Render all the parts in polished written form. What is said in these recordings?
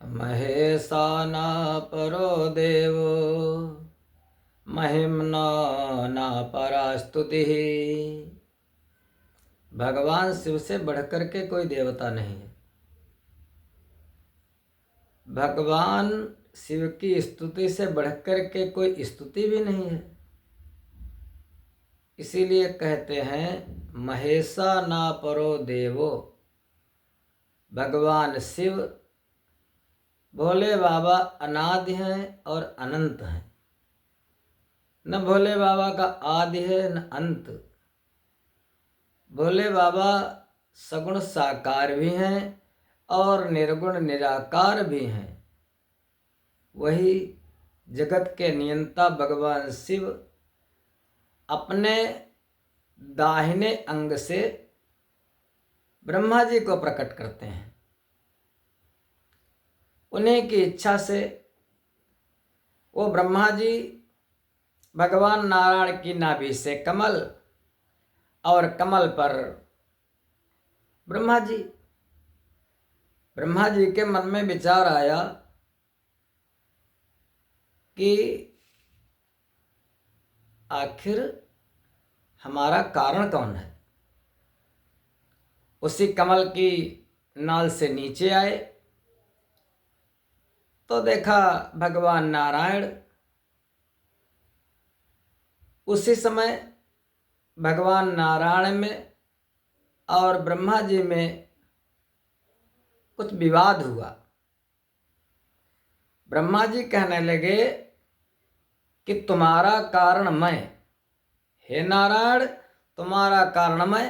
महेशाना परो देवो महिम्ना ना परास्तुति। भगवान शिव से बढ़कर के कोई देवता नहीं है। भगवान शिव की स्तुति से बढ़कर के कोई स्तुति भी नहीं है। इसीलिए कहते हैं महेशा ना परो देवो। भगवान शिव भोले बाबा अनादि हैं और अनंत हैं। न भोले बाबा का आदि है न अंत। भोले बाबा सगुण साकार भी हैं और निर्गुण निराकार भी हैं। वही जगत के नियंता भगवान शिव अपने दाहिने अंग से ब्रह्मा जी को प्रकट करते हैं। उन्हीं की इच्छा से वो ब्रह्मा जी भगवान नारायण की नाभि से कमल और कमल पर ब्रह्मा जी के मन में विचार आया कि आखिर हमारा कारण कौन है। उसी कमल की नाल से नीचे आए तो देखा भगवान नारायण। उसी समय भगवान नारायण में और ब्रह्मा जी में कुछ विवाद हुआ। ब्रह्मा जी कहने लगे कि तुम्हारा कारण मैं, हे नारायण तुम्हारा कारण मैं।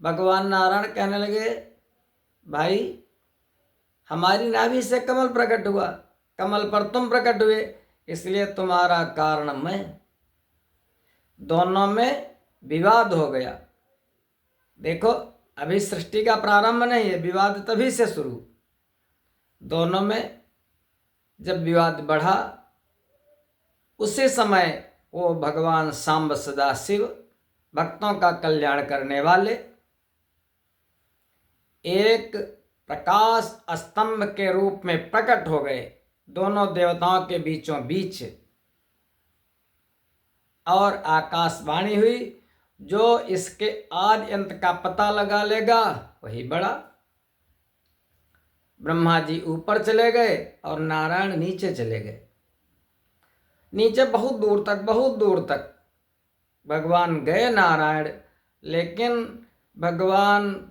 भगवान नारायण कहने लगे भाई हमारी नाभि से कमल प्रकट हुआ, कमल पर तुम प्रकट हुए, इसलिए तुम्हारा कारण मैं। दोनों में विवाद हो गया। देखो अभी सृष्टि का प्रारंभ नहीं है, विवाद तभी से शुरू। दोनों में जब विवाद बढ़ा उसी समय वो भगवान सांब सदा शिव भक्तों का कल्याण करने वाले एक प्रकाश स्तंभ के रूप में प्रकट हो गए दोनों देवताओं के बीचों बीच। और आकाशवाणी हुई, जो इसके आदि अंत का पता लगा लेगा वही बड़ा। ब्रह्मा जी ऊपर चले गए और नारायण नीचे चले गए। नीचे बहुत दूर तक भगवान गए नारायण, लेकिन भगवान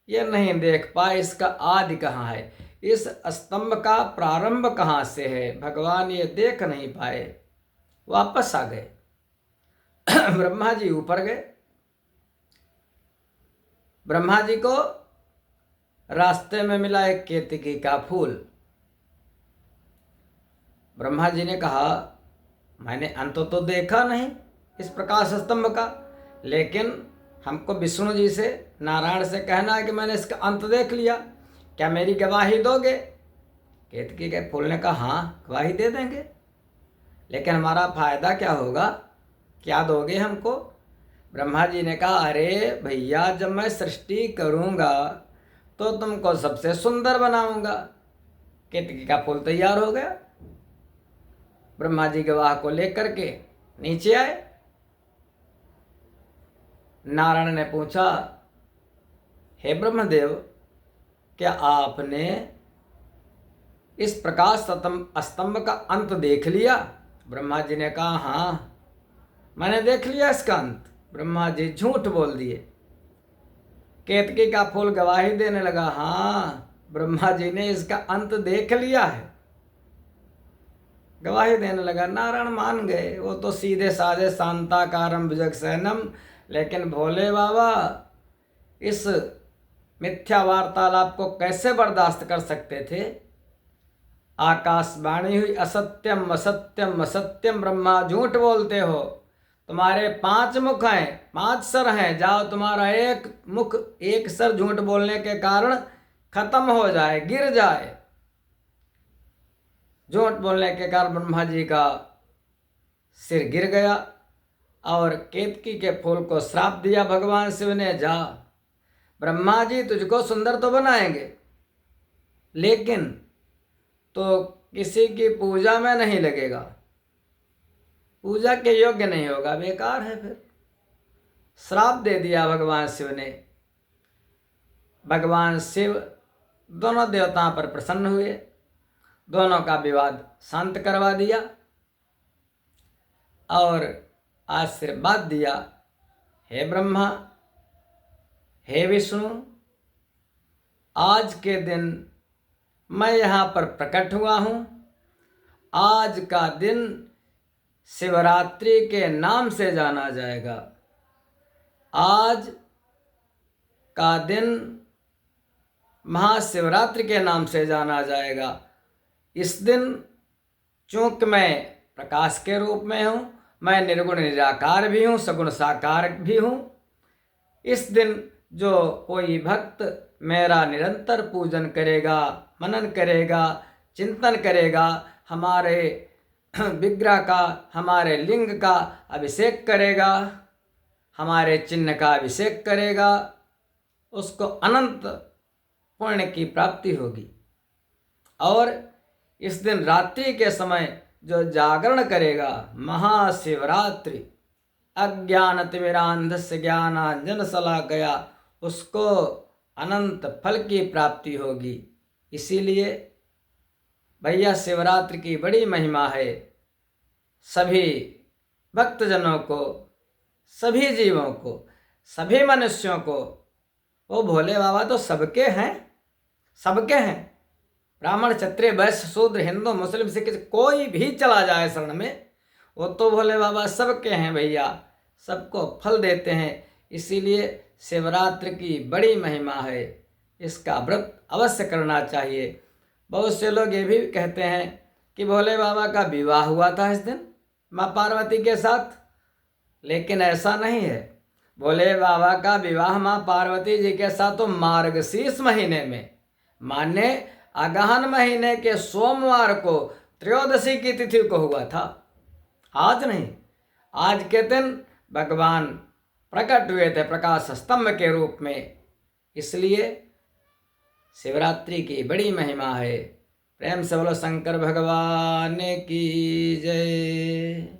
ये नहीं देख पाए इसका आदि कहाँ है, इस स्तंभ का प्रारंभ कहाँ से है। भगवान ये देख नहीं पाए, वापस आ गए। ब्रह्मा जी ऊपर गए। ब्रह्मा जी को रास्ते में मिला एक केतकी का फूल। ब्रह्मा जी ने कहा मैंने अंत तो देखा नहीं इस प्रकाश स्तंभ का, लेकिन हमको विष्णु जी से नारायण से कहना है कि मैंने इसका अंत देख लिया, क्या मेरी गवाही दोगे। केतकी के फूल ने कहा हाँ गवाही दे देंगे, लेकिन हमारा फायदा क्या होगा, क्या दोगे हमको। ब्रह्मा जी ने कहा अरे भैया जब मैं सृष्टि करूँगा तो तुमको सबसे सुंदर बनाऊंगा। केतकी का फूल तैयार हो गया। ब्रह्मा जी गवाह को लेकर के नीचे आए। नारायण ने पूछा हे ब्रह्मदेव क्या आपने इस प्रकाश स्तंभ का अंत देख लिया। ब्रह्मा जी ने कहा हाँ मैंने देख लिया इसका अंत। ब्रह्मा जी झूठ बोल दिए। केतकी का फूल गवाही देने लगा हाँ ब्रह्मा जी ने इसका अंत देख लिया है। गवाही देने लगा। नारायण मान गए, वो तो सीधे साधे शांताकारम भुजगशयनम। लेकिन भोले बाबा इस मिथ्या वार्तालाप को कैसे बर्दाश्त कर सकते थे। आकाशवाणी हुई असत्यम असत्यम असत्यम, ब्रह्मा झूठ बोलते हो, तुम्हारे 5 मुख हैं 5 सर हैं, जाओ तुम्हारा एक मुख एक सर झूठ बोलने के कारण खत्म हो जाए, गिर जाए। झूठ बोलने के कारण ब्रह्मा जी का सिर गिर गया और केतकी के फूल को श्राप दिया भगवान शिव ने, जा ब्रह्मा जी तुझको सुंदर तो बनाएंगे लेकिन तो किसी की पूजा में नहीं लगेगा, पूजा के योग्य नहीं होगा, बेकार है। फिर श्राप दे दिया भगवान शिव ने। भगवान शिव दोनों देवताओं पर प्रसन्न हुए, दोनों का विवाद शांत करवा दिया और आशीर्वाद दिया, हे ब्रह्मा, हे विष्णु, आज के दिन मैं यहाँ पर प्रकट हुआ हूँ। आज का दिन शिवरात्रि के नाम से जाना जाएगा। आज का दिन महाशिवरात्रि के नाम से जाना जाएगा। इस दिन चूँकि मैं प्रकाश के रूप में हूँ, मैं निर्गुण निराकार भी हूँ, सगुण साकार भी हूँ। इस दिन जो कोई भक्त मेरा निरंतर पूजन करेगा, मनन करेगा, चिंतन करेगा, हमारे विग्रह का, हमारे लिंग का अभिषेक करेगा, हमारे चिन्ह का अभिषेक करेगा, उसको अनंत पुण्य की प्राप्ति होगी। और इस दिन रात्रि के समय जो जागरण करेगा, महाशिवरात्रि, अज्ञानतिमिरान्धस्य ज्ञानांजन शलाकया, उसको अनंत फल की प्राप्ति होगी। इसीलिए भैया शिवरात्रि की बड़ी महिमा है। सभी भक्तजनों को, सभी जीवों को, सभी मनुष्यों को, वो भोले बाबा तो सबके हैं, सबके हैं। ब्राह्मण, क्षत्रिय, वैश्य, शूद्र, हिंदू, मुस्लिम, सिख, कोई भी चला जाए शरण में, वो तो भोले बाबा सबके हैं भैया, सबको फल देते हैं। इसीलिए शिवरात्रि की बड़ी महिमा है, इसका व्रत अवश्य करना चाहिए। बहुत से लोग ये भी कहते हैं कि भोले बाबा का विवाह हुआ था इस दिन माँ पार्वती के साथ, लेकिन ऐसा नहीं है। भोले बाबा का विवाह माँ पार्वती जी के साथ तो मार्गशीर्ष महीने में, माने अगहन महीने के सोमवार को त्रयोदशी की तिथि को हुआ था, आज नहीं। आज के दिन भगवान प्रकट हुए थे प्रकाश स्तंभ के रूप में। इसलिए शिवरात्रि की बड़ी महिमा है। प्रेम से बोलो शंकर भगवान की जय।